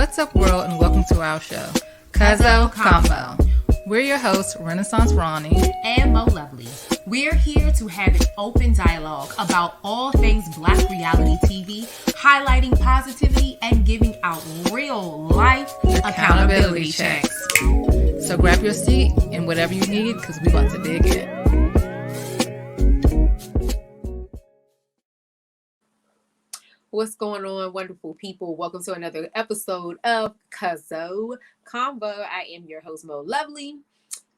What's up, world, and welcome to our show, Cuzzo Convo. We're your hosts, Renaissance Ronnie and Mo Lovely. We're here to have an open dialogue about all things Black reality TV, highlighting positivity and giving out real life accountability checks. So grab your seat and whatever you need, because we're about to dig in. What's going on, wonderful people? Welcome to another episode of Cuzzo Convo. I am your host, Mo Lovely.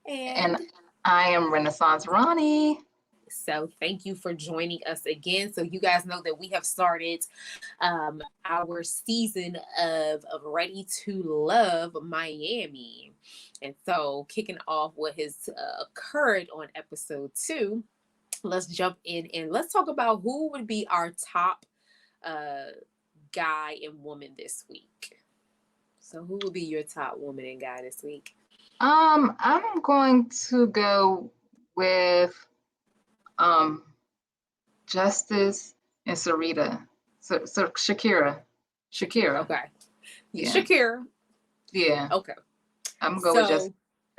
And I am Renaissance Ronnie. So thank you for joining us again. So you guys know that we have started our season of Ready to Love Miami. And so kicking off what has occurred on episode 2, let's jump in and let's talk about who would be our top guy and woman this week. So who would be your top woman and guy this week? I'm going to go with Justice and Sarita. So Shakira. Okay. Yeah. Shakira. Yeah. Okay. I'm going with Justice.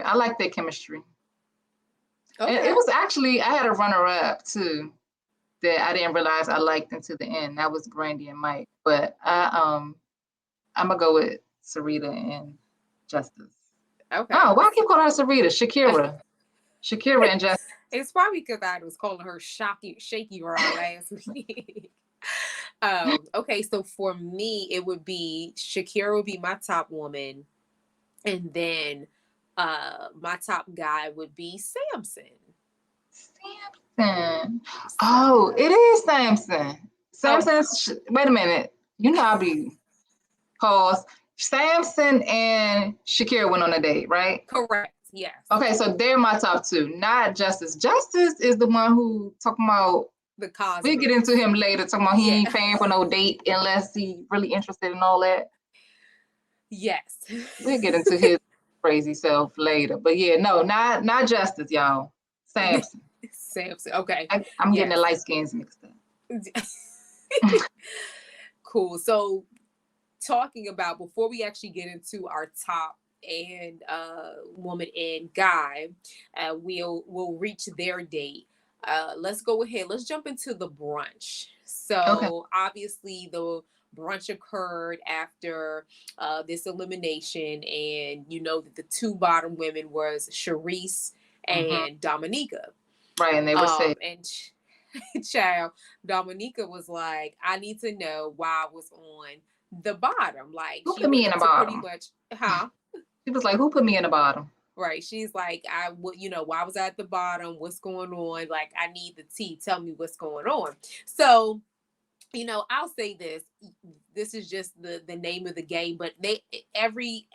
I like their chemistry. Okay. It was actually, I had a runner-up too that I didn't realize I liked until the end. That was Brandy and Mike. But I'm gonna go with Sarita and Justice. Okay. Oh, why I keep calling her Sarita? Shakira and Justice. It's probably because I was calling her shaky girl last week. Okay, so for me, it would be Shakira would be my top woman, and then my top guy would be Samson. Oh, it is Samson. Samson. Wait a minute. You know I'll be paused. Samson and Shakira went on a date, right? Correct. Yes. Okay, so they're my top two, not Justice. Justice is the one who talking about the cause. We get into him later, talking about he ain't paying for no date unless he really interested in all that. Yes. We'll get into his crazy self later. But yeah, no, not Justice, y'all. Samson. Samson. Okay. I'm getting the light skins mixed up. Cool. So talking about before we actually get into our top and woman and guy, we'll reach their date. Let's go ahead. Let's jump into the brunch. So obviously the brunch occurred after this elimination, and you know that the two bottom women was Charisse and Dominica. Right, and they were saying, and child, Dominica was like, I need to know why I was on the bottom. Like, who put me in the bottom? Pretty much, She was like, who put me in the bottom? Right. She's like, why was I at the bottom? What's going on? Like, I need the tea. Tell me what's going on. So, I'll say this. This is just the name of the game, but every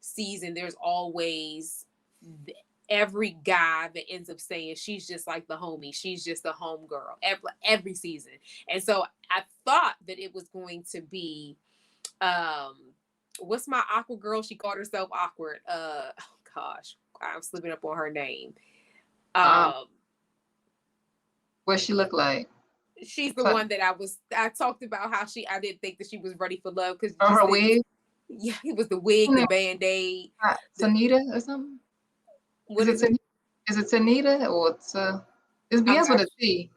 season, there's always every guy that ends up saying she's just like the homie. She's just a home girl every season. And so I thought that it was going to be, what's my awkward girl? She called herself awkward. Oh gosh, I'm slipping up on her name. What she look like? She's the one that I talked about how I didn't think that she was ready for love because her wig. Yeah, it was the wig, the Band-Aid. Tanita or something. Is it Tanita or it begins with a T?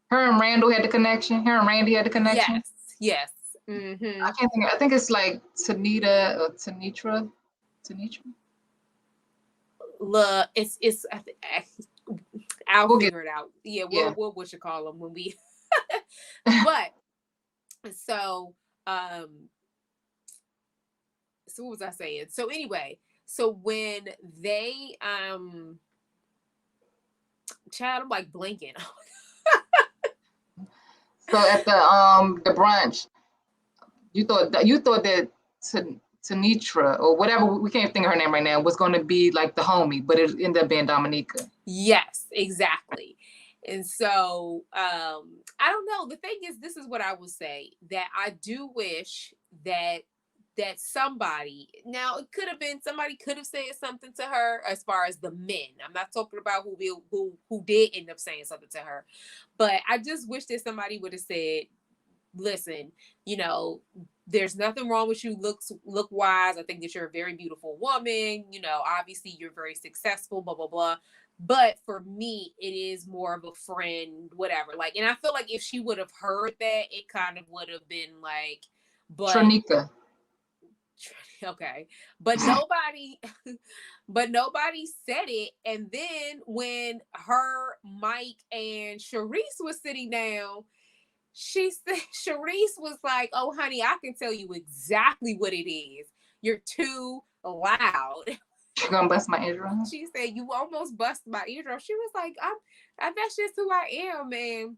Her and Randall had the connection. Her and Randy had the connection. Yes. Mm-hmm. I can't think. I think it's like Tanita or Tanitra. Look, it's. I'll figure it out. Yeah, we'll what you call them when we. But so what was I saying? So anyway, so when they child, I'm like blinking. So at the brunch, you thought that Tanitra or whatever, we can't think of her name right now, was going to be like the homie, but it ended up being Dominica. Yes, exactly. And so I don't know. The thing is, this is what I will say, that I do wish that somebody, now it could have been somebody could have said something to her as far as the men. I'm not talking about who did end up saying something to her, but I just wish that somebody would have said, listen, you know, there's nothing wrong with you look wise. I think that you're a very beautiful woman. You know, obviously you're very successful, blah, blah, blah. But for me, it is more of a friend, whatever. Like, and I feel like if she would have heard that, it kind of would have been like, but Tronika. okay, but nobody but nobody said it. And then when her, Mike, and Sharice was sitting down, she said, Sharice was like, oh honey, I can tell you exactly what it is. You're too loud. You gonna bust my eardrum? She said, you almost bust my eardrum. She was like, that's just who I am, man.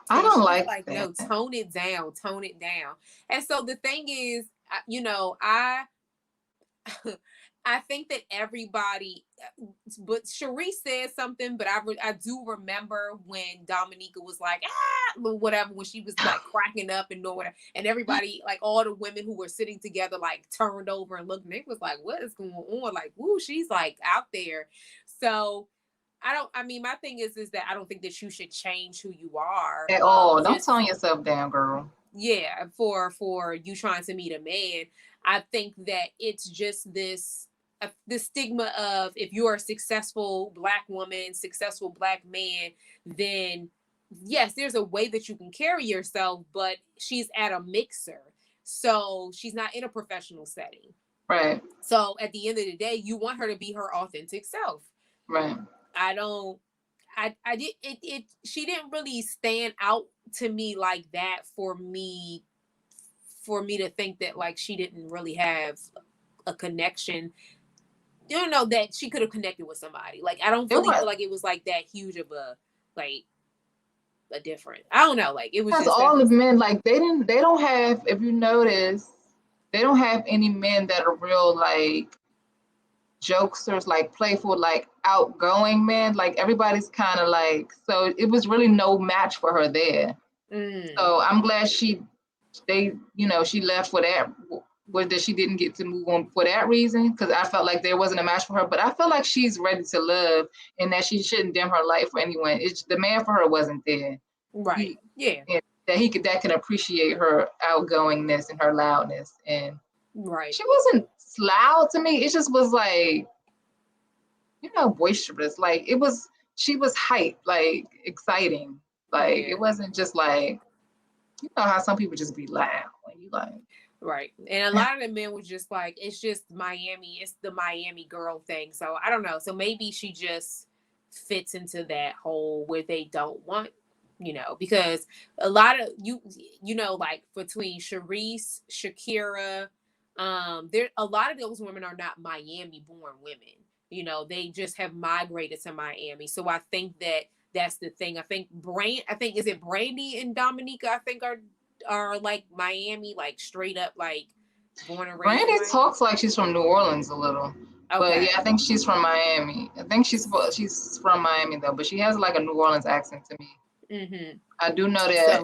I don't like like that. No, tone it down. And so the thing is, you know, I think that everybody, but Sharice said something, but I do remember when Dominica was like, whatever, when she was like cracking up and whatever, and everybody, like all the women who were sitting together, like turned over and looked, and they was like, what is going on? Like, woo, she's like out there. So my thing is that I don't think that you should change who you are. At all. Don't tone yourself down, girl. Yeah, for you trying to meet a man. I think that it's just this stigma of, if you're a successful Black woman, successful Black man, then yes, there's a way that you can carry yourself, but she's at a mixer. So she's not in a professional setting. Right. So at the end of the day, you want her to be her authentic self. Right. She didn't really stand out to me like that for me to think that like she didn't really have a connection. You don't know that she could have connected with somebody. Like, I don't really feel like it was like that huge of a different. I don't know. Like, it was because just all the men, like they don't have, if you notice, they don't have any men that are real like jokesters, like playful, like outgoing men. Like everybody's kind of like, so it was really no match for her there. So I'm glad she left for that, whether she didn't get to move on for that reason, because I felt like there wasn't a match for her. But I feel like she's ready to love, and that she shouldn't dim her light for anyone. It's the man for her wasn't there. Right. That can appreciate her outgoingness and her loudness. And right. She wasn't loud to me. It just was like, boisterous. Like she was hype, like exciting. Like it wasn't just like, how some people just be loud when you like. Right. And a lot of the men was just like, it's just Miami. It's the Miami girl thing. So I don't know. So maybe she just fits into that hole where they don't want, because a lot of like between Sharice, Shakira, there, a lot of those women are not Miami born women. They just have migrated to Miami. So I think that that's the thing. I think is it Brandy and Dominica, I think are like Miami, like straight up, like born and raised. Brandy talks like she's from New Orleans a little. Okay. But yeah, I think she's from Miami. I think she's from Miami though, but she has like a New Orleans accent to me. Mm-hmm. I do know that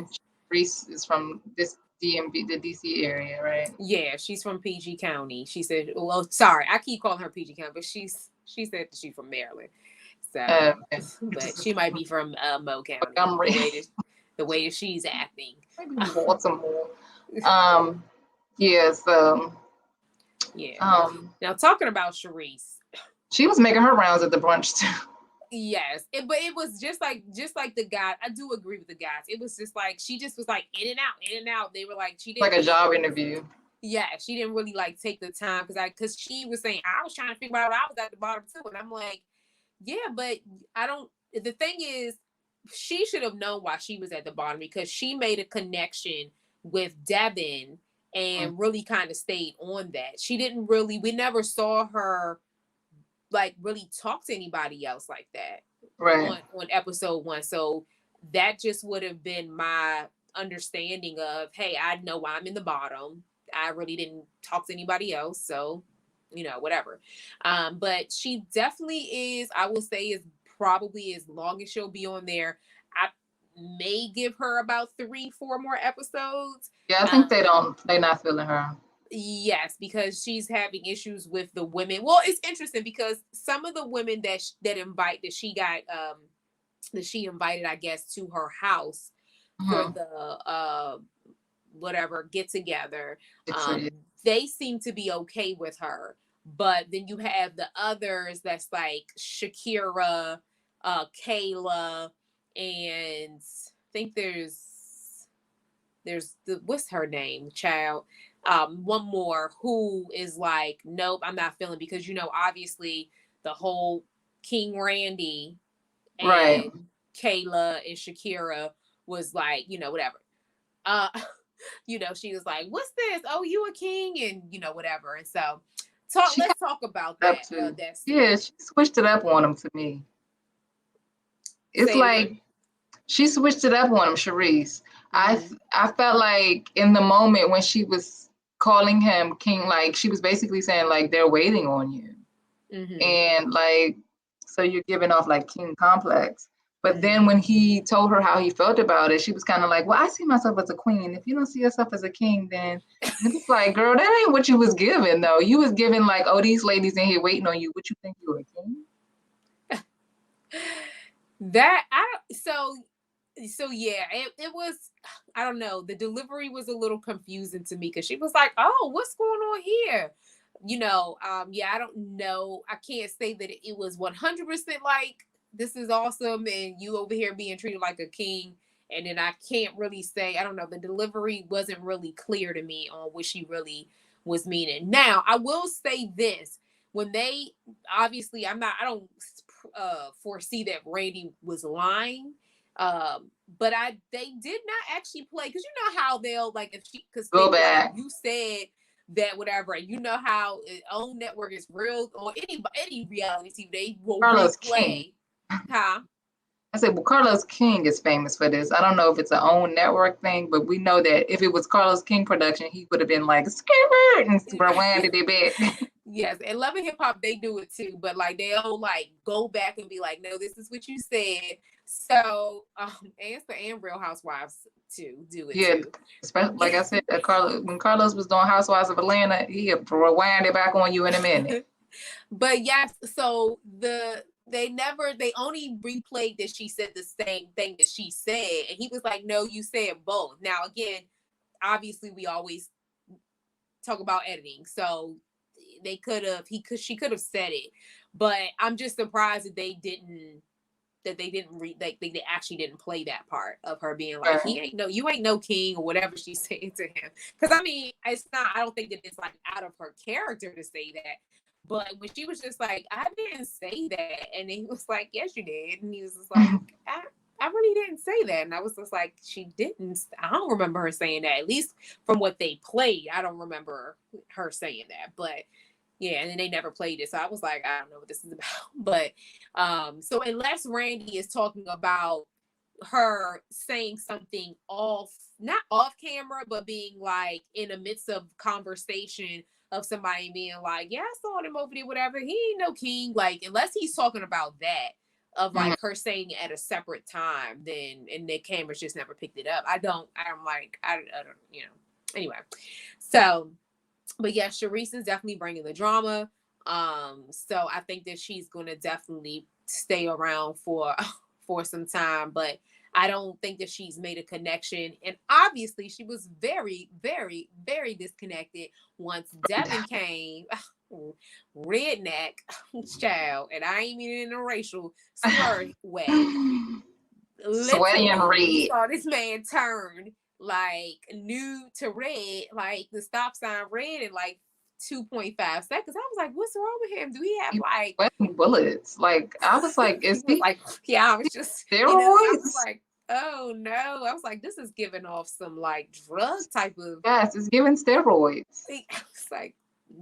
Reese is from this DMV, the DC area, right? Yeah, she's from PG County. She said, well, sorry, I keep calling her PG County, but she said that she's from Maryland. So, but she might be from Mo County. The way that she's acting. Maybe Baltimore. Yeah. So. Yeah. Now talking about Sharice, she was making her rounds at the brunch too. Yes, but it was just like the guy. I do agree with the guys. It was just like she just was like in and out. They were like, she didn't like a job interview. Yeah, she didn't really like take the time because she was saying, I was trying to figure out, I was at the bottom too, and I'm like, yeah, but I don't. The thing is, she should have known why she was at the bottom, because she made a connection with Devin and really kind of stayed on that. She didn't really. We never saw her like really talk to anybody else like that, right, on episode 1. So that just would have been my understanding of, hey, I know why I'm in the bottom. I really didn't talk to anybody else, so whatever. But she definitely is, I will say, is probably, as long as she'll be on there, I may give her about 3-4 more episodes. Yeah, I think they're not feeling her. Yes, because she's having issues with the women. Well, it's interesting because some of the women that she invited, I guess, to her house for the whatever get together. So, yeah. They seem to be okay with her, but then you have the others that's like Shakira, Kayla, and I think there's the what's her name, child? One more who is like, nope, I'm not feeling, because obviously the whole King Randy Right. and Kayla and Shakira was like, whatever. Uh, she was like, "What's this? Oh, you a king?" And whatever. And so, She let's talk about up that. to That scene. yeah, she switched it up on him to me. It's Say it like again. she switched it up on him, Sharice. Mm-hmm. I felt like in the moment when she was calling him king, like she was basically saying like they're waiting on you. Mm-hmm. And like so you're giving off like king complex. But Mm-hmm. then when he told her how he felt about it, she was kind of like, well, I see myself as a queen. If you don't see yourself as a king, then and it's like, girl, that ain't what you was given though. You was given like, oh, these ladies in here waiting on you. What you think you a king? That I don't. So yeah, it was. I don't know. The delivery was a little confusing to me because she was like, "Oh, what's going on here?" Yeah, I don't know. I can't say that it was 100% like this is awesome and you over here being treated like a king. And then I can't really say, I don't know, the delivery wasn't really clear to me on what she really was meaning. Now, I will say this. When they obviously, I don't foresee that Randy was lying. But they did not actually play, because you know how they'll like, if she, because they Go were like, back. you said that whatever, and you know how own network is real, or any reality TV, they will Carlos King. replay. Huh? I said, well, Carlos King is famous for this. I don't know if it's an own network thing, but we know that if it was Carlos King production, he would have been like, skirt and rewinded it back. Yes, and Love and Hip Hop, they do it too, but like they'll like go back and be like, no, this is what you said. So and Real Housewives too do it Yeah, too. especially like I said, when Carlos was doing Housewives of Atlanta, he'll rewind it back on you in a minute. But yes, so they only replayed that she said the same thing that she said, and he was like, no, you said both. Now again, obviously we always talk about editing, so she could have said it, but I'm just surprised that they didn't read, like they actually didn't play that part of her being like, Right. you ain't no king, or whatever she's saying to him. Because I mean, it's not, I don't think that it's like out of her character to say that. But when she was just like, I didn't say that, and he was like, yes, you did, and he was just like, I really didn't say that, and I was just like, she didn't. I don't remember her saying that. At least from what they played, I don't remember her saying that. But yeah, and then they never played it. So I was like, I don't know what this is about. But so unless Randy is talking about her saying something not off camera, but being like in the midst of conversation of somebody being like, yeah, I saw him over there, whatever. He ain't no king. Like, unless he's talking about that, of like her saying it at a separate time, then, and the cameras just never picked it up. I don't, anyway. So, but yeah, Sharice is definitely bringing the drama. So I think that she's going to definitely stay around for some time, but I don't think that she's made a connection. And obviously, she was very, very, very disconnected once Devin came. Redneck child, and I ain't mean it in a racial slur way. Sweaty and Literally, we red. saw this man turn like new to red, like the stop sign red in like 2.5 seconds. I was like, what's wrong with him? Do he have like Sweating bullets? Like I was like, is he like, yeah, I was just steroids? I was like, oh no. I was like, this is giving off some like drug type of. Yes, it's giving steroids. I was like,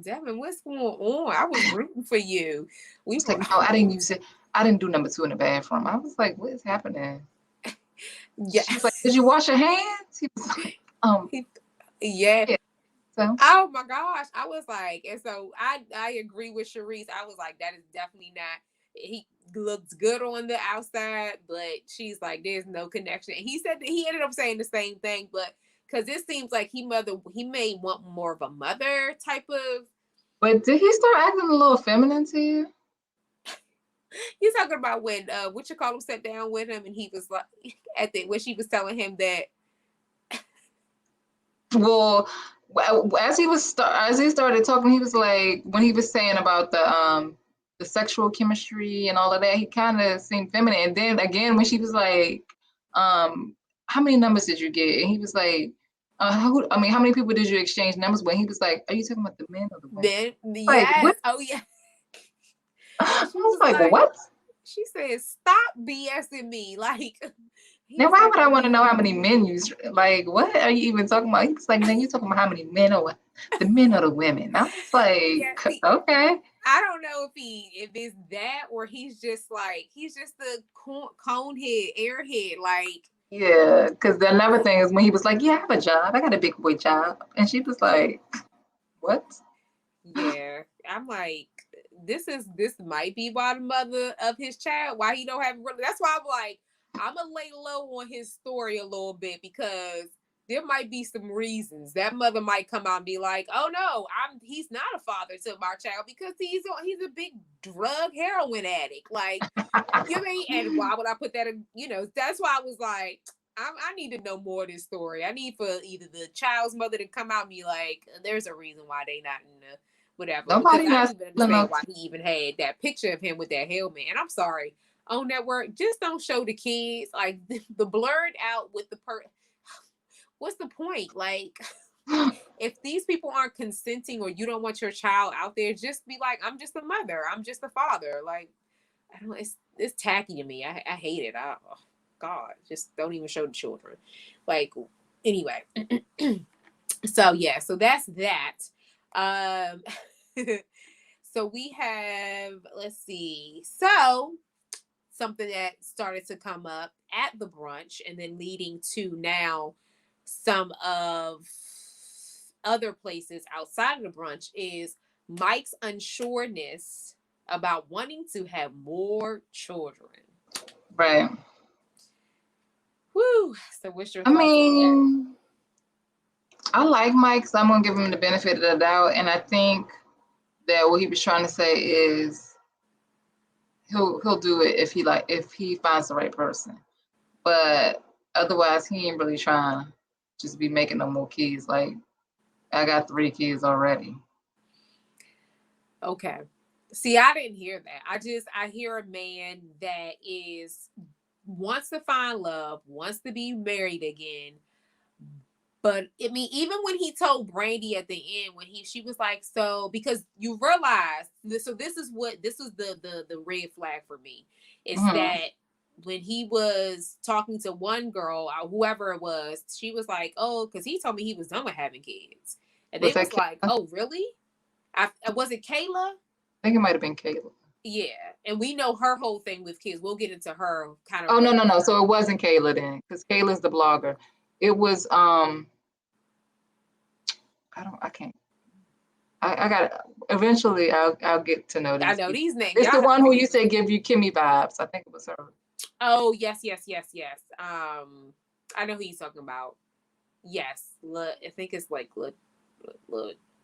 Devin, what's going on? I was rooting for you. We It's were like, no, I didn't use it. I didn't do number 2 in the bathroom. I was like, what is happening? yes. She was like, did you wash your hands? He was like, yeah. So Oh my gosh. I was like, and so I agree with Sharice. I was like, that is definitely not, he looks good on the outside, but she's like, there's no connection. And he said that he ended up saying the same thing, but because it seems like he may want more of a mother type of. but did he start acting a little feminine to you? He's talking about when what you call him sat down with him, and he was like when she was telling him that Well, as he started talking, he was like, when he was saying about the sexual chemistry and all of that, he kind of seemed feminine. And then again, when she was like, how many numbers did you get? And he was like, how many people did you exchange numbers with? He was like, are you talking about the men or the women? Then Like, yes, what? oh yeah. I She was was like, like, what? she said, "Stop BSing me." Like he Now, was why like, would I want to know how many men you like? What are you even talking about? He was like, man, you talking about how many men or what? The men or the women? I was yeah. like, See, okay. I don't know if it's that or he's just the cone head, airhead. Like Yeah, because the another thing is when he was like, yeah, I have a job. I got a big boy job. And she was like, what? yeah, I'm like, this might be why the mother of his child, why he don't have really. That's why I'm like, I'm gonna lay low on his story a little bit because there might be some reasons that mother might come out and be like, oh no, he's not a father to my child because he's a big drug heroin addict. Like, you mean, and why would I put that in, that's why I was like, I need to know more of this story. I need for either the child's mother to come out and be like, there's a reason why they not in the whatever. Because Nobody I not didn't even selling understand no why he even had that picture of him with that helmet. And I'm sorry, on network, just don't show the kids like the blurred out with the what's the point? Like, if these people aren't consenting or you don't want your child out there, just be like, I'm just a mother. I'm just a father. Like, I don't know. It's tacky to me. I hate it. Oh, God, just don't even show the children. Like, anyway. So yeah, so that's that. Um, so we have, let's see. So something that started to come up at the brunch and then leading to now some of other places outside of the brunch is Mike's unsureness about wanting to have more children. right. Whew. So what's your I thoughts on that? mean, I like Mike, so I'm gonna give him the benefit of the doubt. And I think that what he was trying to say is he'll do it if he finds the right person. But otherwise he ain't really trying to just be making no more kids. Like I got 3 kids already. Okay. See, I didn't hear that. I hear a man that wants to find love, wants to be married again. But I mean, even when he told Brandy at the end, when she was like, so because you realize this, so this is the red flag for me. It's Mhm. that when he was talking to one girl, or whoever it was, she was like, oh, because he told me he was done with having kids. And they Was that was Kayla? like, oh, really? Was it Kayla? I think it might have been Kayla. Yeah, and we know her whole thing with kids. We'll get into her kind of Oh, no, what no, no. So it wasn't Kayla then, because Kayla's the blogger. It was I can't. I got eventually I'll get to know I these know people. these names. It's Y'all the have to one who you forgive me. said give you Kimmy vibes. I think it was her. Oh yes. I know who he's talking about. Yes, I think it's like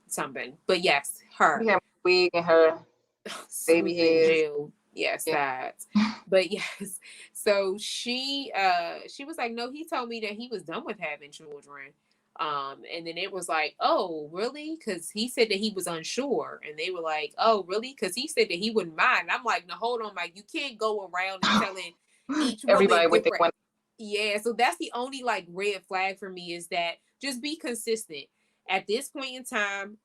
something, but yes, her. We have wig and her baby Sweet little hairs. Jill. Yes, Yeah. that. But yes, so she was like, no, he told me that he was done with having children. And then it was like, oh, really? Because he said that he was unsure, and they were like, oh, really? Because he said that he wouldn't mind. And I'm like, no, hold on, Mike, you can't go around and telling each woman Everybody with the different. one. Yeah, so that's the only like red flag for me is that just be consistent. At this point in time,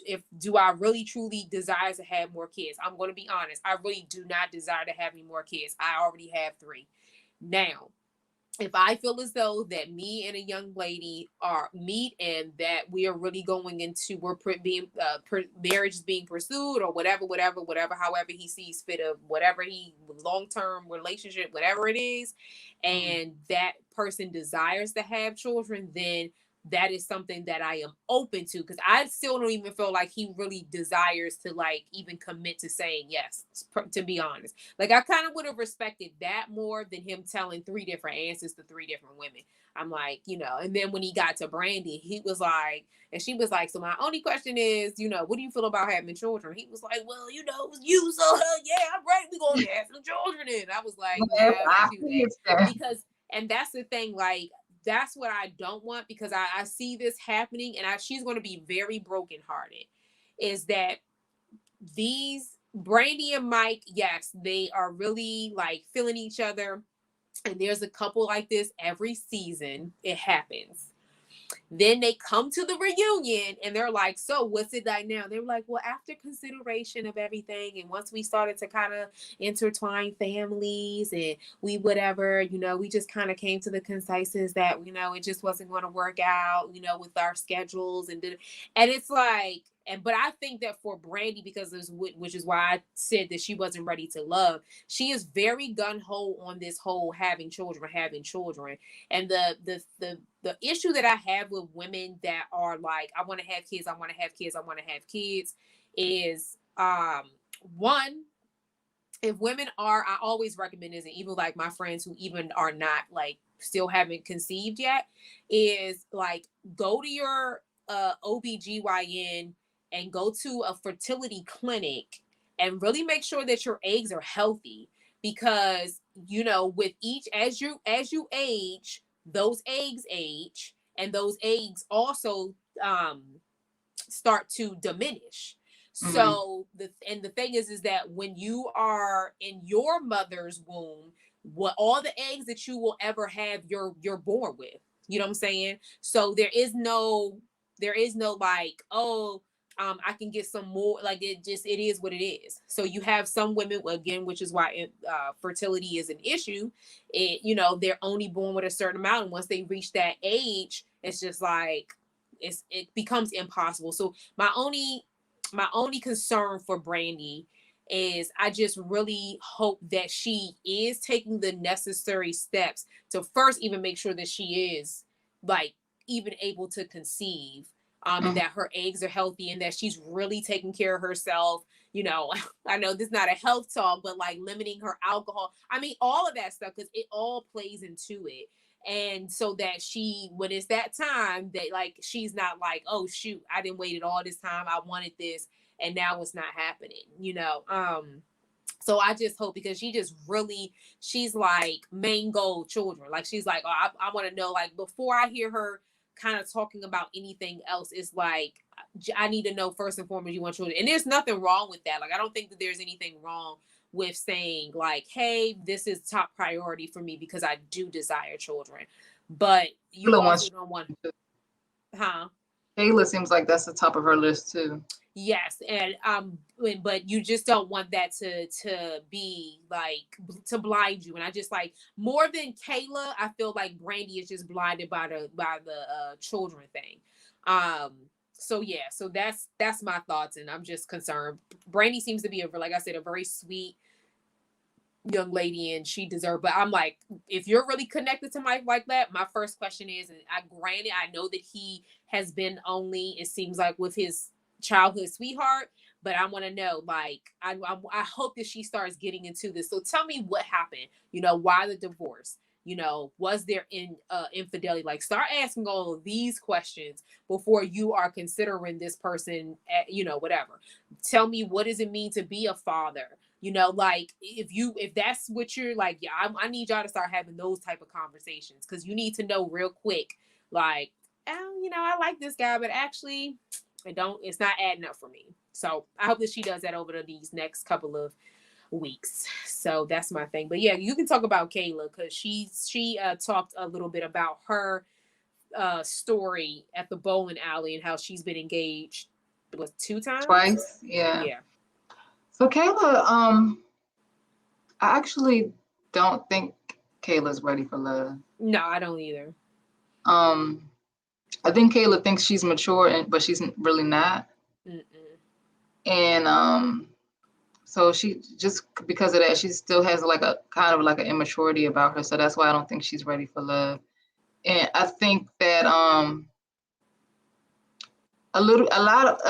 if do I really truly desire to have more kids? I'm going to be honest. I really do not desire to have any more kids. I already have 3. Now, if I feel as though that me and a young lady are meet and that we are really going into marriage is being pursued or whatever, however he sees fit of whatever he long-term relationship, whatever it is, and that person desires to have children, then that is something that I am open to because I still don't even feel like he really desires to like even commit to saying yes, to be honest. Like I kind of would have respected that more than him telling 3 different answers to 3 different women. I'm like, and then when he got to Brandy, he was like, and she was like, so my only question is, what do you feel about having children? He was like, well, it was you, so yeah, I'm right. We're gonna have some children in. I was like, Yeah, yeah, I do think that it's that. because, and that's the thing, like that's what I don't want, because I see this happening, and she's going to be very brokenhearted. Is that these Brandy and Mike, yes, they are really like feeling each other. And there's a couple like this every season. It happens. Then they come to the reunion and they're like, so what's it like now? They're like, well, after consideration of everything, and once we started to kind of intertwine families and we whatever, we just kind of came to the consensus that, it just wasn't going to work out, with our schedules. And it's like, but I think that for Brandy, because which is why I said that she wasn't ready to love, she is very gun-ho on this whole having children. And the issue that I have with women that are like, I want to have kids, is one, if women are, I always recommend this, and even like my friends who even are not like still haven't conceived yet, is like go to your OBGYN and go to a fertility clinic and really make sure that your eggs are healthy, because with each, as you age, those eggs age, and those eggs also start to diminish. Mm-hmm. So the thing is that when you are in your mother's womb, what all the eggs that you will ever have, you're born with. You know what I'm saying? So there is no like, oh, I can get some more. Like it is what it is. So you have some women, again, which is why fertility is an issue. They're only born with a certain amount, and once they reach that age, it's just like it becomes impossible. So my only concern for Brandy is I just really hope that she is taking the necessary steps to first even make sure that she is like even able to conceive. And that her eggs are healthy, and that she's really taking care of herself. I know this is not a health talk, but like limiting her alcohol. I mean, all of that stuff, because it all plays into it. And so that when it's that time, that like, she's not like, oh shoot, I didn't wait all this time. I wanted this, and now it's not happening, So I just hope, because she's like main goal children. Like she's like, oh, I want to know, like before I hear her kind of talking about anything else, it's like, I need to know first and foremost you want children. And there's nothing wrong with that. Like I don't think that there's anything wrong with saying like, hey, this is top priority for me because I do desire children. But you also don't want, Kayla seems like that's the top of her list too. Yes, and but you just don't want that to be like to blind you. And I just like, more than Kayla, I feel like Brandy is just blinded by the children thing. So yeah, so that's my thoughts, and I'm just concerned. Brandy seems to be like I said, a very sweet young lady, and she deserves. But I'm like, if you're really connected to Mike like that, my first question is, and I know that he has been only, it seems like, with his childhood sweetheart, but I want to know, like, I hope that she starts getting into this. So tell me what happened. Why the divorce? Was there infidelity? Like, start asking all of these questions before you are considering this person, whatever. Tell me, what does it mean to be a father? Like, if that's what you're like, yeah, I need y'all to start having those type of conversations, because you need to know real quick, like, I like this guy, but actually it's not adding up for me. So I hope that she does that over these next couple of weeks. So that's my thing. But yeah, you can talk about Kayla, because she talked a little bit about her story at the bowling alley and how she's been engaged, was 2 times? Twice, yeah. Yeah. So Kayla, I actually don't think Kayla's ready for love. No, I don't either. I think Kayla thinks she's mature, but she's really not. Mm-mm. And so she, just because of that, she still has like a kind of like an immaturity about her. So that's why I don't think she's ready for love. And I think that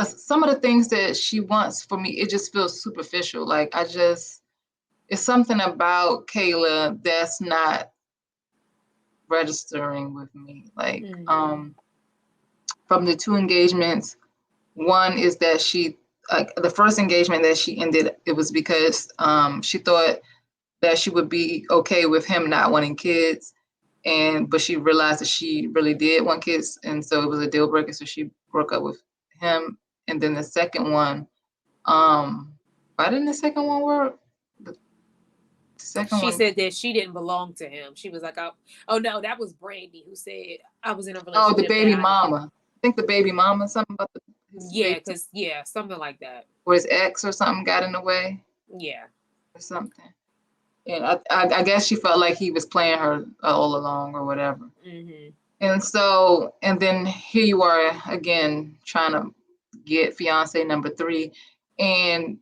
some of the things that she wants for me, it just feels superficial. Like it's something about Kayla that's not registering with me. Like from the 2 engagements, one is that she, like the first engagement that she ended, it was because she thought that she would be okay with him not wanting kids. but she realized that she really did want kids, and so it was a deal breaker. So she broke up with him. And then the second one, why didn't the second one work? The second She one. said that she didn't belong to him. She was like, oh no, that was Brandy who said I was in a Oh, the relationship. baby mama. I think the baby mama, something about something like that. Or his ex or something got in the way. Yeah. Or something. And I guess she felt like he was playing her all along or whatever. Mm-hmm. And so, and then here you are again trying to get fiance number 3. And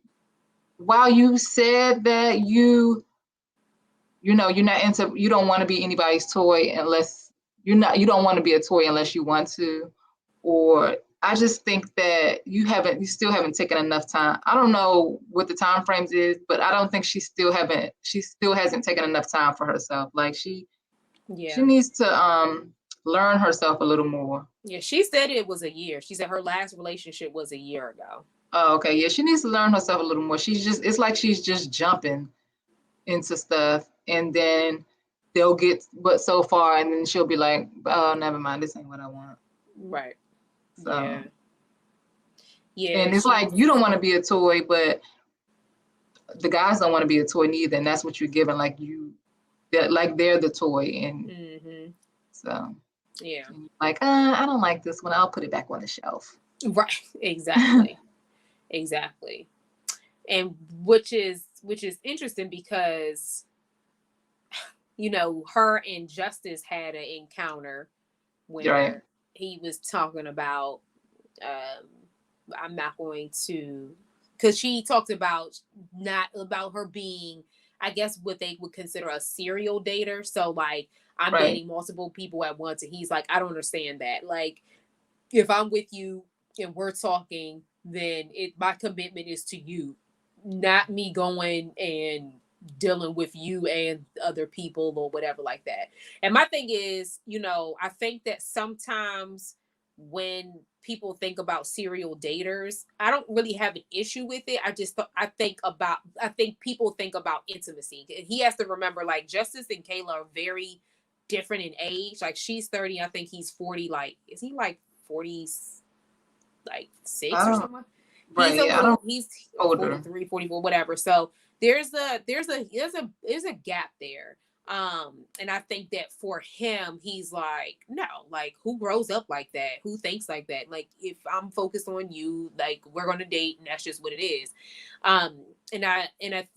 while you said that you're not into, you don't want to be anybody's toy unless you don't want to be a toy unless you want to, or I just think that you still haven't taken enough time. I don't know what the time frames is, but I don't think she still hasn't taken enough time for herself. Like she needs to learn herself a little more. Yeah, she said it was a year. She said her last relationship was a year ago. Oh, okay. Yeah, she needs to learn herself a little more. It's like she's just jumping into stuff, and then they'll get but so far, and then she'll be like, oh, never mind, this ain't what I want. Right. So yeah, and it's like you don't want to be a toy, but the guys don't want to be a toy neither, and that's what you're giving. Like they're the toy, and so like I don't like this one, I'll put it back on the shelf. Right. Exactly. Exactly. And which is interesting because her and Justice had an encounter where he was talking about I'm not going to, because she talked about not about her being, I guess, what they would consider a serial dater. So like I'm dating multiple people at once, and he's like, I don't understand that. Like if I'm with you and we're talking, then my commitment is to you, not me going and dealing with you and other people or whatever like that. And my thing is, I think that sometimes when people think about serial daters, I don't really have an issue with it. I think people think about intimacy. He has to remember, like, Justice and Kayla are very different in age. Like she's 30, I think he's 40. Like, is he like 40, like 6 or something? He's older. 43, 44, whatever. So there's a gap there. And I think that for him, he's like, no, like who grows up like that? Who thinks like that? Like if I'm focused on you, like we're gonna date, and that's just what it is. And I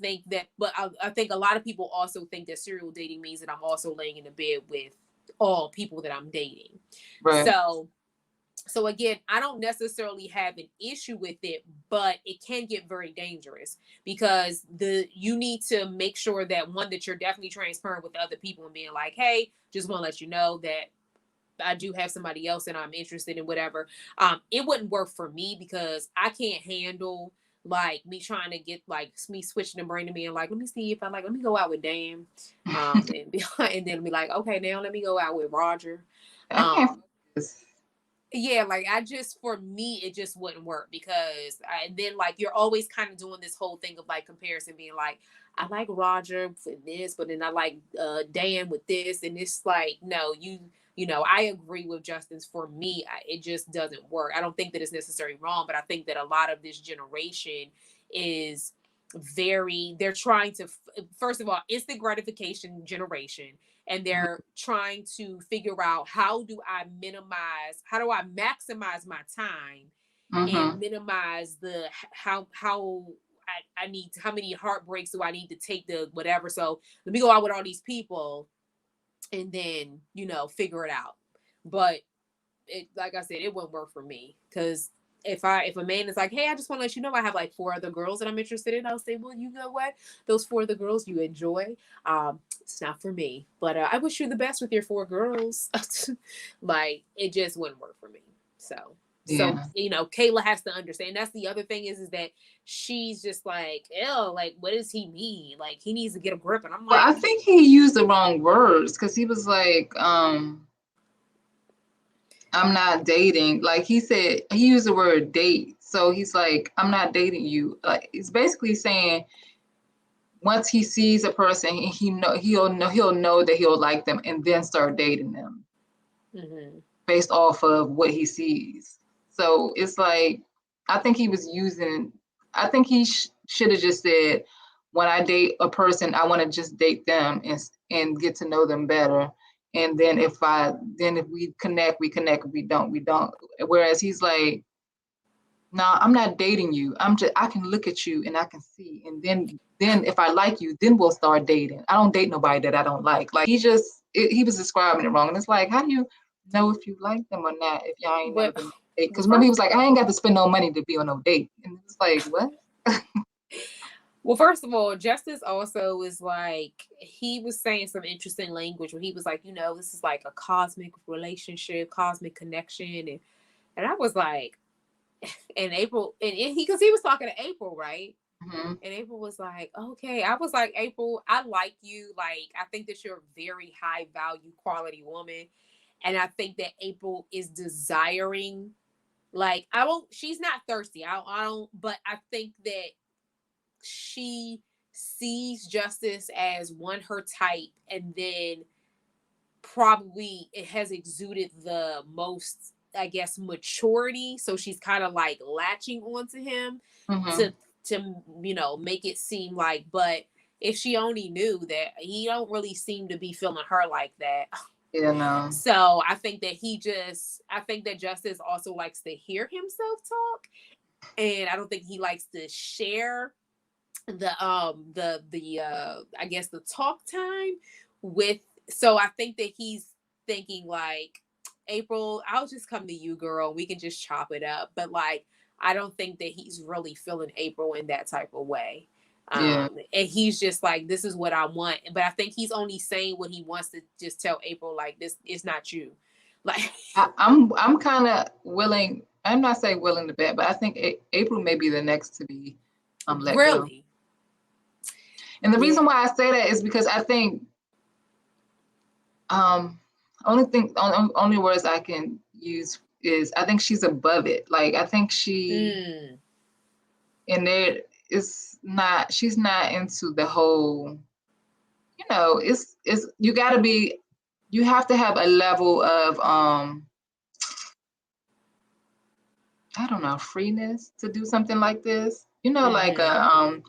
think that, but I think a lot of people also think that serial dating means that I'm also laying in the bed with all people that I'm dating. Right. So again, I don't necessarily have an issue with it, but it can get very dangerous because you need to make sure that that you're definitely transparent with other people and being like, hey, just want to let you know that I do have somebody else and I'm interested in whatever. It wouldn't work for me because I can't handle like me trying to get like me switching the brain to me and like, let me see if let me go out with Dan, and then be like, okay, now let me go out with Roger. Yeah, like for me, it just wouldn't work because then like you're always kind of doing this whole thing of like comparison, being like, I like Roger for this, but then I like Dan with this, and it's like, no, I agree with Justin's. For me, it just doesn't work. I don't think that it's necessarily wrong, but I think that a lot of this generation is they're trying to, first of all, instant gratification generation. And they're trying to figure out how do I maximize my time and minimize the how I need, how many heartbreaks do I need to take to whatever. So let me go out with all these people and then, figure it out. But like I said, it wouldn't work for me because if a man is like, hey, I just want to let you know I have like 4 other girls that I'm interested in, I'll say, well, you know what? Those 4 other girls you enjoy, it's not for me. But I wish you the best with your 4 girls. Like, it just wouldn't work for me. So, Kayla has to understand. That's the other thing is that she's just like, ew, like, what does he mean? Like, he needs to get a grip. And I'm like, well, I think he used the wrong words because he was like, I'm not dating. Like he said, he used the word date. So he's like, I'm not dating you. Like it's basically saying once he sees a person, he'll know that he'll like them and then start dating them based off of what he sees. So it's like, I think he was using, I think he should have just said, when I date a person, I want to just date them and get to know them better. And then if we connect, we connect. If we don't, we don't. Whereas he's like, no, I'm not dating you. I can look at you and I can see. And then if I like you, then we'll start dating. I don't date nobody that I don't like. Like he was describing it wrong. And it's like, how do you know if you like them or not if y'all ain't never been on a date? Because remember, he was like, I ain't got to spend no money to be on no date. And it's like, what? Well, first of all, Justice also is like, he was saying some interesting language where he was like, this is like a cosmic relationship, cosmic connection. And I was like, and April, and because he was talking to April, right? And April was like, okay. I was like, April, I like you. Like, I think that you're a very high value quality woman. And I think that April is desiring, like, she's not thirsty. I don't, but I think that she sees Justice as her type, and then probably it has exuded the most, I guess, maturity. So she's kind of like latching onto him to make it seem like, but if she only knew that he don't really seem to be feeling her like that. Yeah, no. So I think that Justice also likes to hear himself talk. And I don't think he likes to share the I guess the talk time with. So I think that he's thinking like, April, I'll just come to you, girl. We can just chop it up. But like, I don't think that he's really feeling April in that type of way. And he's just like, this is what I want. But I think he's only saying what he wants to just tell April, like, this is not you. Like, I'm kind of willing. I'm not saying willing to bet, but I think April may be the next to be let go. And the reason why I say that is because I think only words I can use is, I think she's above it. Like, I think she and there is not, she's not into the whole, it's you have to have a level of I don't know, freeness to do something like this. Like I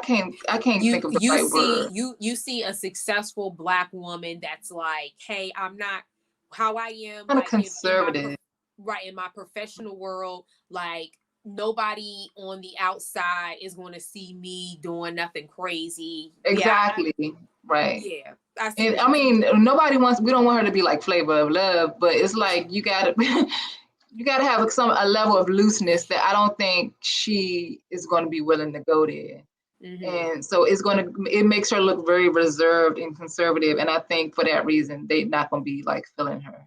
can't think of the right word. You see a successful Black woman that's like, hey, I'm not how I am, kind like, of conservative. in my professional world, like, nobody on the outside is going to see me doing nothing crazy. Exactly. Right. Yeah. I mean, we don't want her to be like Flavor of Love, but it's like, you gotta have a level of looseness that I don't think she is going to be willing to go there. And so it makes her look very reserved and conservative. And I think for that reason, they're not going to be like feeling her.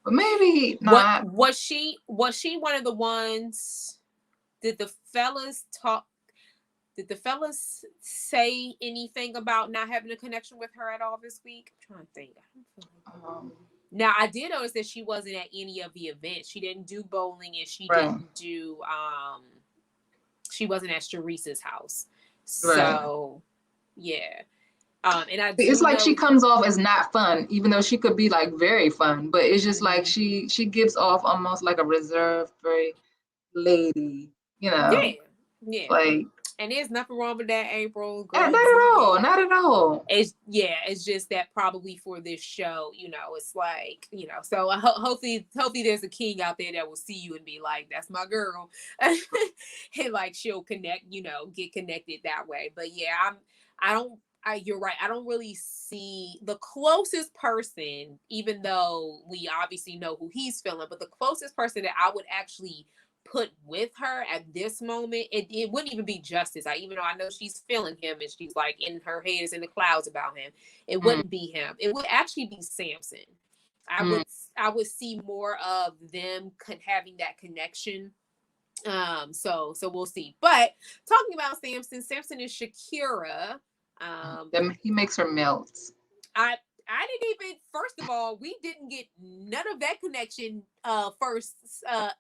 But maybe not. Was she one of the ones? Did the fellas say anything about not having a connection with her at all this week? I'm trying to think. Now, I did notice that she wasn't at any of the events. She didn't do bowling, and she didn't do she wasn't at Sharice's house. So yeah. And it's like she comes off as not fun, even though she could be like very fun, but it's just like she gives off almost like a reserved, very lady, Yeah. Like, and there's nothing wrong with that, April. Girl, not at all. It's just that probably for this show, it's like, so hopefully there's a king out there that will see you and be like, that's my girl. And like, she'll connect, get connected that way. But yeah, you're right. I don't really see the closest person, even though we obviously know who he's feeling, but the closest person that I would actually put with her at this moment, it wouldn't even be Justice. Even though I know she's feeling him and she's like in her head is in the clouds about him, it wouldn't be him. It would actually be Samson. I would see more of them having that connection. So we'll see. But talking about Samson is Shakira. He makes her melt. I didn't even, first of all, we didn't get none of that connection first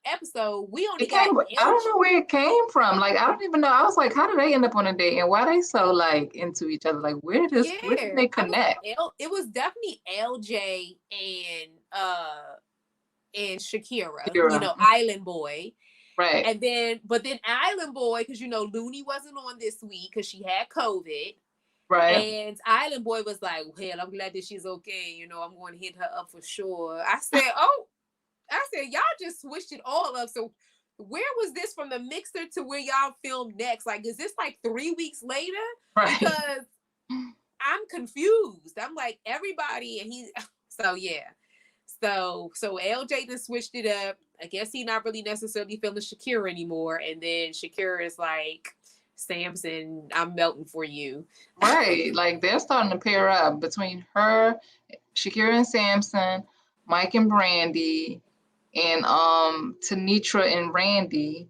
episode. We only It got came, I don't know where it came from. Like, I don't even know. I was like, how did they end up on a date and why they so like into each other? Like, where did they connect? It was definitely LJ and Shakira, you know, Island Boy. Right. And then, but then Island Boy, because, you know, Looney wasn't on this week because she had COVID. Right. And Island Boy was like, well, I'm glad that she's okay. You know, I'm going to hit her up for sure. I said, y'all just switched it all up. So where was this from the mixer to where y'all filmed next? Like, is this like 3 weeks later? Right. Because I'm confused. I'm like, everybody, and so yeah. So LJ just switched it up. I guess he not really necessarily feeling Shakira anymore. And then Shakira is like, Samson, I'm melting for you. Right. Like they're starting to pair up between her, Shakira and Samson, Mike and Brandy, and Tanitra and Randy.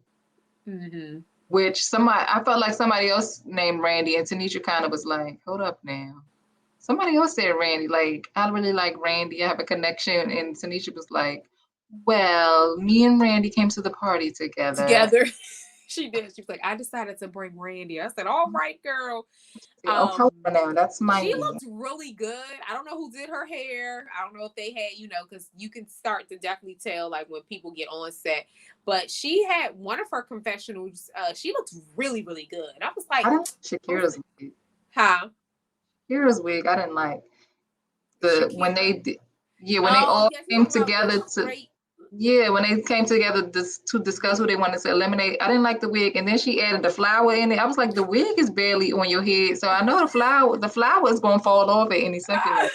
Mm-hmm. Which I felt like somebody else named Randy, and Tanisha kind of was like, hold up now. Somebody else said Randy, like, I really like Randy. I have a connection. And Tanisha was like, well, me and Randy came to the party together. She did. She was like, I decided to bring Randy. I said, all right, girl. Now, that's my She looked really good. I don't know who did her hair. I don't know if they had, you know, because you can start to definitely tell like when people get on set. But she had one of her confessionals. She looked really, really good. I was like, Shakira's wig. Huh? Shakira's wig. I didn't like when they did. Yeah, when they all came together when they came together to discuss who they wanted to eliminate, I didn't like the wig, and then she added the flower in it. I was like, the wig is barely on your head, so I know the flower is gonna fall off at any second.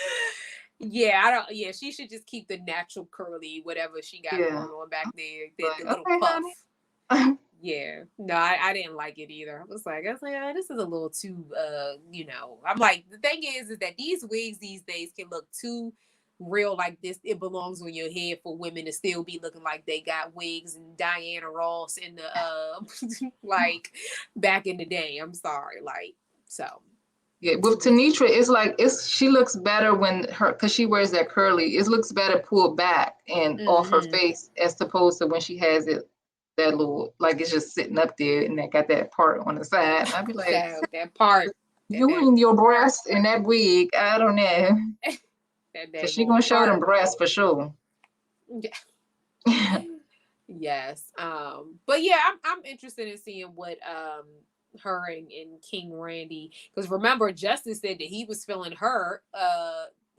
Yeah, she should just keep the natural curly, whatever she got going on back there, the little puff. Yeah, no, I didn't like it either. I was like, this is a little too, you know. I'm like, the thing is that these wigs these days can look too real, like this. It belongs on your head for women to still be looking like they got wigs and Diana Ross in the like back in the day. I'm sorry, like so. Yeah, with Tanitra, it's like she looks better because she wears that curly. It looks better pulled back and off her face as opposed to when she has it that little, like it's just sitting up there and they got that part on the side. I'd be like, that part. You and your breast in that wig, I don't know. So she gonna show them breasts for sure. Yeah. Yes. But yeah, I'm interested in seeing what her and King Randy, because remember Justin said that he was feeling her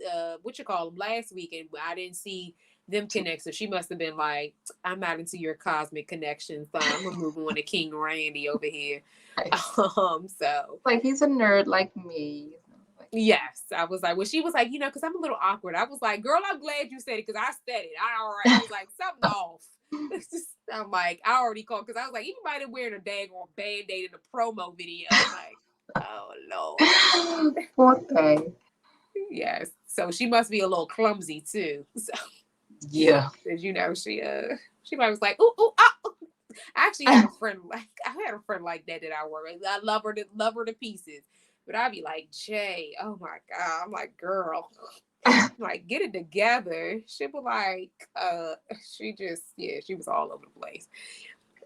last week, and I didn't see them connect, so she must have been like, I'm not into your cosmic connections, so I'm gonna move on to King Randy over here. So like he's a nerd like me. Yes, I was like, well, she was like, you know, because I'm a little awkward. I was like, girl, I'm glad you said it because I said it. I was like, something off. I'm like, I already called because I was like, anybody wearing a daggone Band-Aid in a promo video? I'm like, oh Lord. Poor thing. Yes. So she must be a little clumsy too. So yeah. As you know, she was like, ooh, ah. I actually had a friend like that I work with. I love her to pieces. But I'd be like, Jay, oh my God. I'm like, girl, like, get it together. She'd be like, she was all over the place.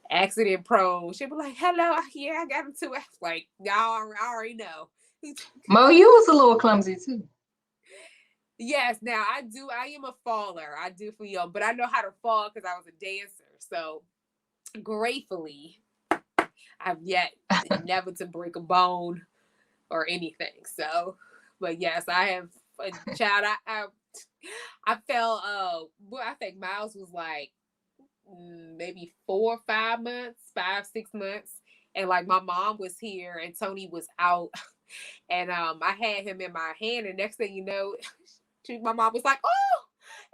Accident prone. She'd be like, hello, yeah, I got into it. Like, y'all already know. Mo, you was a little clumsy too. Yes, now I am a faller. I do for y'all, but I know how to fall because I was a dancer. So gratefully, I've yet never to break a bone or anything. So, but yes, I have a child. I fell. I think Miles was like maybe 4 or 5 months, 6 months, and like my mom was here and Tony was out, and I had him in my hand, and next thing you know, my mom was like, oh.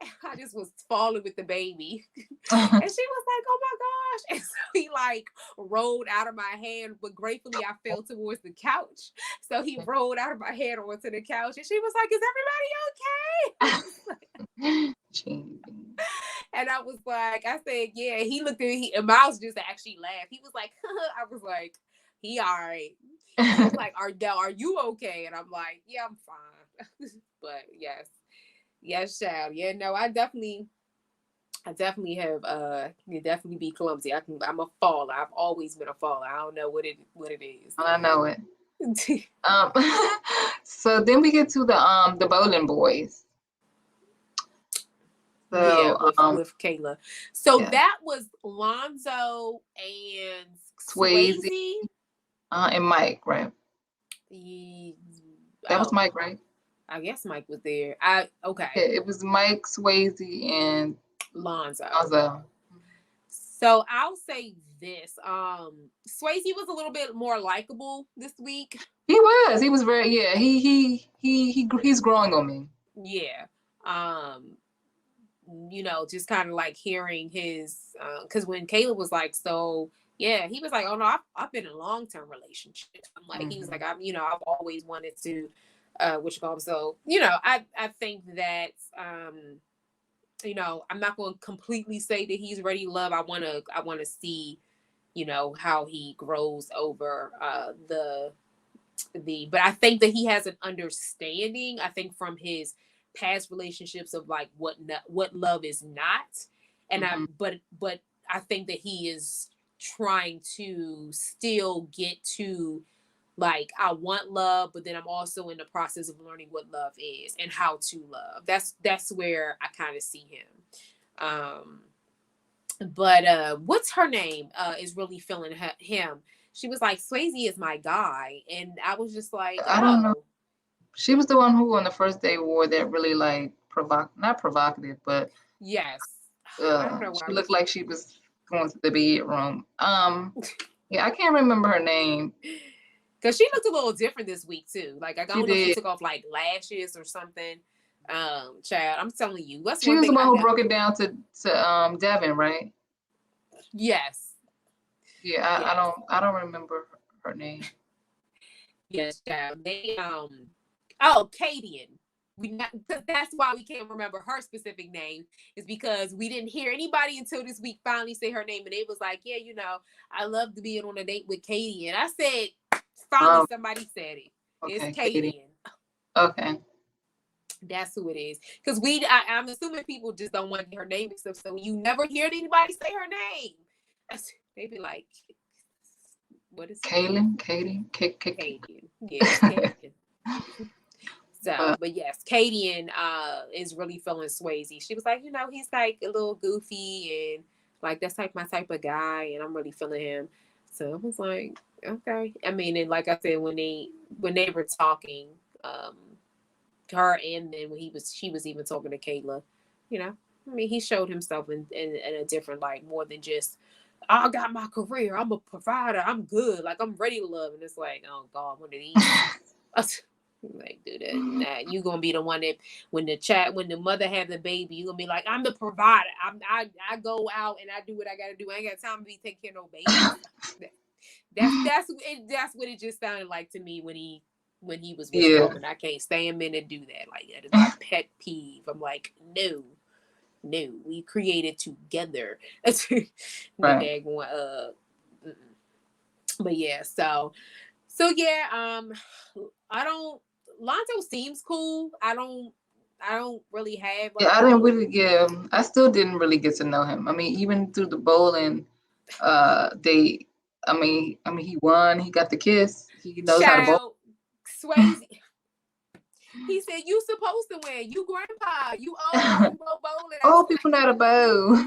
And I just was falling with the baby. And she was like, oh my gosh. And so he like rolled out of my hand, but gratefully I fell towards the couch. So he rolled out of my hand onto the couch and she was like, is everybody okay? And I was like, I said, yeah. He looked at me and Miles just actually laughed. He was like, I was like, he all right. He was like, are you okay? And I'm like, yeah, I'm fine. But yes, child. Yeah, no, I definitely have you definitely be clumsy. I'm a faller. I've always been a faller. I don't know what it is. I know it. Um, so then we get to the bowling boys. Yeah, So with Kayla. So yeah, that was Lonzo and Swayze Swayze. and Mike, right? Ye- That was Oh, Mike, right? I guess Mike was there. Yeah, Okay, it was Mike, Swayze, and Lonzo. Gonzo. So I'll say this. Swayze was a little bit more likable this week. He was very, yeah, he's growing on me. Yeah. Um, just kind of like hearing his because when Caleb was like, so yeah, he was like, oh no, I've been in long-term relationships. I'm like, he was like, I've always wanted to what you call him. So, I think that I'm not going to completely say that he's ready to love. I want to see, how he grows over but I think that he has an understanding, I think, from his past relationships of like what love is not. And but I think that he is trying to still get to, like, I want love, but then I'm also in the process of learning what love is and how to love. That's where I kind of see him. But what's her name is really feeling him. She was like, Swayze is my guy. And I was just like, I don't know. oh, She was the one who on the first day wore that really like not provocative, but yes. I don't know why she we looked keep. like she was going to the bedroom. Yeah, I can't remember her name. Because she looked a little different this week, too. Like, I She don't know if she did. took off, like, lashes or something. Child, I'm telling you. That's She one was the thing one I who know. broke it down to Devin, right? Yes. Yeah, Yes. I don't remember her name. Yes, child. Kadian. That's why we can't remember her specific name, is because we didn't hear anybody until this week finally say her name, and it was like, yeah, I love to be on a date with Katie, and I said, finally Um, somebody said it. It's okay, Katie. Katie. Okay. That's who it is. Because I'm assuming people just don't want her name and stuff, so you never hear anybody say her name. They be like, what is it? Kaylin, Katie, Katie. Yes, Katie. So, but but yes, Katie is really feeling Swayze. She was like, he's like a little goofy and like that's like my type of guy, and I'm really feeling him. So I was like, okay. I mean, and like I said, when they were talking, her and then when she was even talking to Kayla, I mean, he showed himself in a different light, more than just, I got my career, I'm a provider, I'm good, like I'm ready to love, and it's like, oh God, one of these. Like, dude, nah, you gonna be the one that when the mother had the baby, you gonna be like, I'm the provider. I go out and I do what I gotta do. I ain't got time to be taking care of no babies. That's what it just sounded like to me when he was with yeah, Roman. I can't stand men that do that. Like, that is my pet peeve. I'm like, no, we created together. The right. daggone but yeah, so yeah, I don't. Lonzo seems cool. I don't really have Yeah, like I a didn't real really I still didn't really get to know him. I mean, even through the bowling date, I mean he won, he got the kiss, he knows how to bowl. child. Swayze. He said, "You supposed to win. You grandpa. You old. You go bowling." I was Old people know how to bowl.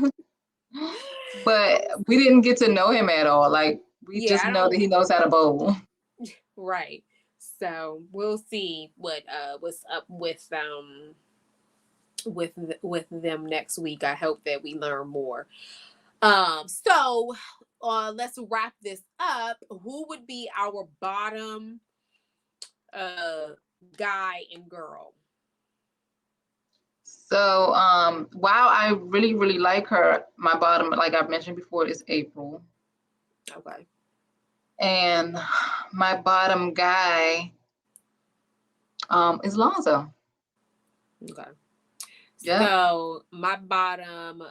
But like, we didn't get to know him at all. Like we yeah, just I know that don't. he knows how to bowl. Right. So we'll see what's up with them next week. I hope that we learn more. So let's wrap this up. Who would be our bottom guy and girl? So while I really, really like her, my bottom, like I've mentioned before, is April. Okay. And my bottom guy is Lonzo. Okay. Yep. So my bottom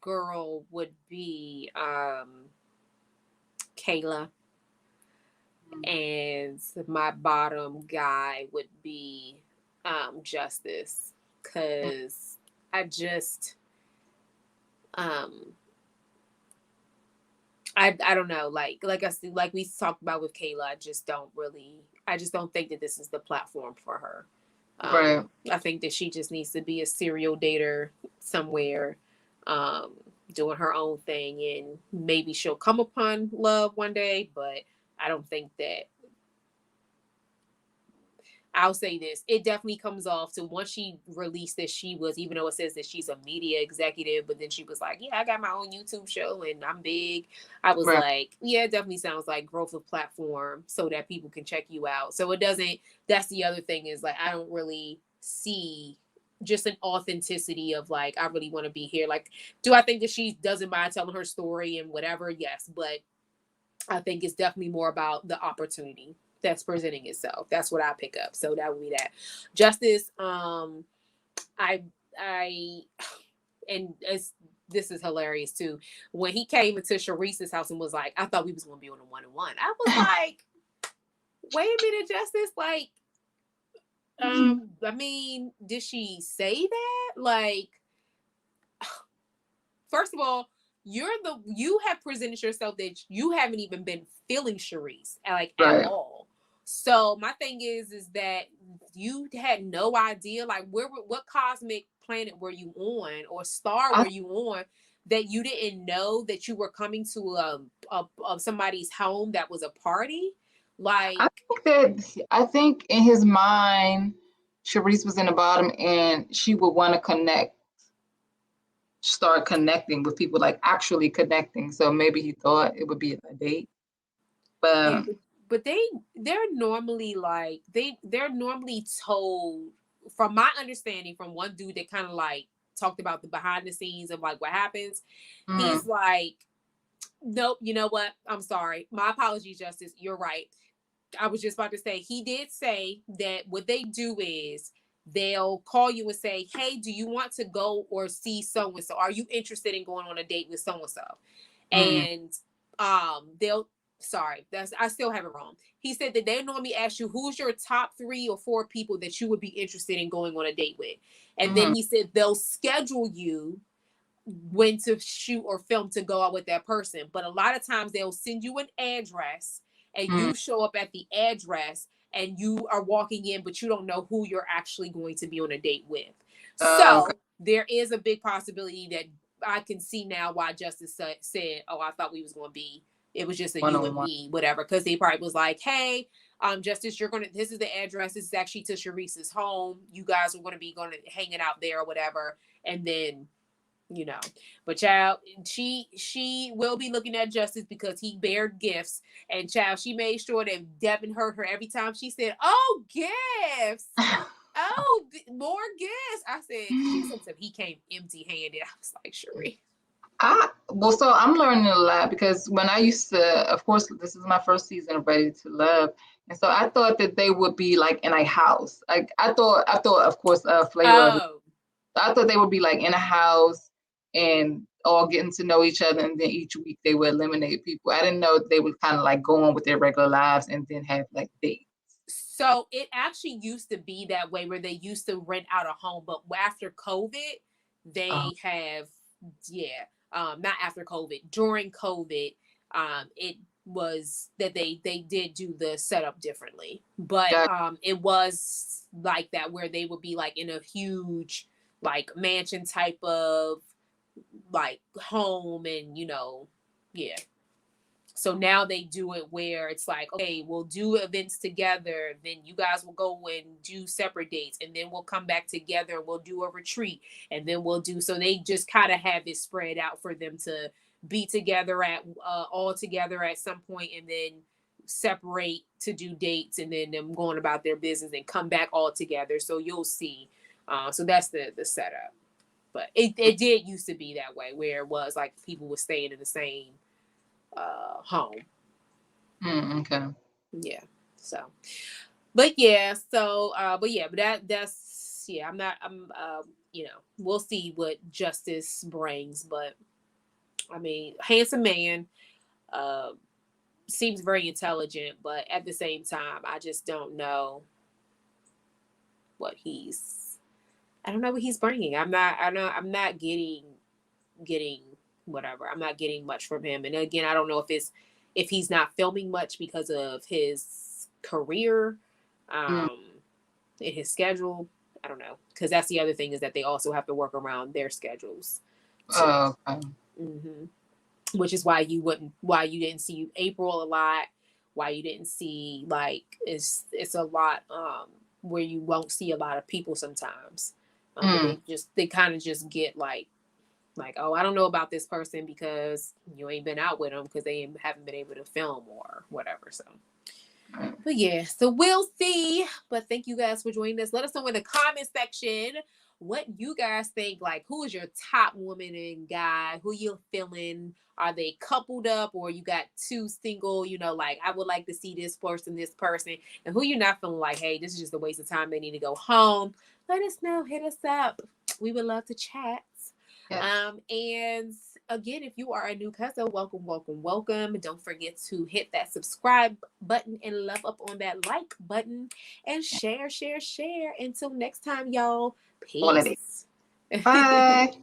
girl would be Kayla, and my bottom guy would be Justice, because I just um I don't know, like I said, like we talked about with Kayla, I just don't think that this is the platform for her. Right. I think that she just needs to be a serial dater somewhere, um, doing her own thing, and maybe she'll come upon love one day. But I don't think that I'll say this. It definitely comes off to once she released that she was, even though it says that she's a media executive, but then she was like, yeah, I got my own YouTube show and I'm big. I was Right. like, yeah, it definitely sounds like growth of platform so that people can check you out. So it doesn't, that's the other thing is like, I don't really see just an authenticity of like, I really want to be here. Like, do I think that she doesn't mind telling her story and whatever? Yes. But I think it's definitely more about the opportunity that's presenting itself. That's what I pick up. So that would be that. Justice, I I and it's this is hilarious too. When he came into Sharice's house and was like, I thought we was gonna be on a 1-on-1. I was like, wait a minute, Justice, like, I mean, did she say that? Like, first of all, you have presented yourself that you haven't even been feeling Sharice like at Right. all. So my thing is that you had no idea, like, what cosmic planet were you on or star I were you on that you didn't know that you were coming to somebody's home that was a party? I Like, think I think in his mind, Sharice was in the bottom, and she would want to start connecting with people, like actually connecting. So maybe he thought it would be a date, yeah, but but they're normally like they're normally told, from my understanding, from one dude that kind of like talked about the behind the scenes of like what happens. mm, He's like, nope, you know what? I'm sorry. My apologies, Justice. You're right. I was just about to say, he did say that what they do is they'll call you and say, hey, do you want to go or see so and so? Are you interested in going on a date with so and so? mm, And they'll, sorry, that's, I still have it wrong. He said that they normally ask you who's your top 3 or 4 people that you would be interested in going on a date with. And then mm, he said they'll schedule you when to shoot or film to go out with that person. But a lot of times they'll send you an address and mm. you show up at the address and you are walking in, but you don't know who you're actually going to be on a date with. Okay. So there is a big possibility that I can see now why Justice said, oh, I thought we was going to be, it was just a One you on and one. me, whatever. Because they probably was like, hey, Justice, this is the address. This is actually to Sharice's home. You guys are going to be hanging out there or whatever. And then, you know, but child, she will be looking at Justice because he bared gifts, and child, she made sure that Devin heard her every time she said, oh, gifts, oh, more gifts. I said, she said he came empty handed. I was like, Cherie. Well, so I'm learning a lot because when I used to, of course, this is my first season of Ready to Love, and so I thought that they would be like in a house. Like I thought, of course, Flavor. Oh, I thought they would be like in a house and all getting to know each other, and then each week they would eliminate people. I didn't know they would kind of like go on with their regular lives and then have like dates. so it actually used to be that way where they used to rent out a home, but after COVID, Oh, they have, yeah, not after COVID, during COVID, it was that they did do the setup differently, but got it was like that where they would be like in a huge like mansion type of like home, and yeah. So now they do it where it's like, okay, we'll do events together, then you guys will go and do separate dates, and then we'll come back together and we'll do a retreat, and then we'll do, so they just kind of have it spread out for them to be together at all together at some point, and then separate to do dates, and then them going about their business and come back all together. So you'll see. So that's the setup. But it did used to be that way where it was like people were staying in the same home. okay. Yeah. So, but yeah. So, but yeah. But that's yeah. I'm not. We'll see what Justice brings. But I mean, handsome man. Uh, Seems very intelligent, but at the same time, I just don't know. what he's, I don't know what he's bringing. I'm not getting whatever. I'm not getting much from him. And again, I don't know if he's not filming much because of his career, in his schedule. I don't know, because that's the other thing, is that they also have to work around their schedules too. Oh, okay. Which is why you didn't see April a lot, why you didn't see, like, it's a lot where you won't see a lot of people sometimes. They kind of just get like, oh, I don't know about this person because you ain't been out with them, because they haven't been able to film or whatever. So, but yeah, so we'll see. But thank you guys for joining us. Let us know in the comment section what you guys think. Like, who is your top woman and guy? Who you feeling? Are they coupled up, or you got two single? You know, like, I would like to see this person, and who you're not feeling like, hey, this is just a waste of time. They need to go home. Let us know. Hit us up. We would love to chat. Yes. And again, if you are a new Cuzzo, welcome. Don't forget to hit that subscribe button and love up on that like button and share. Until next time, y'all. Peace. Bye.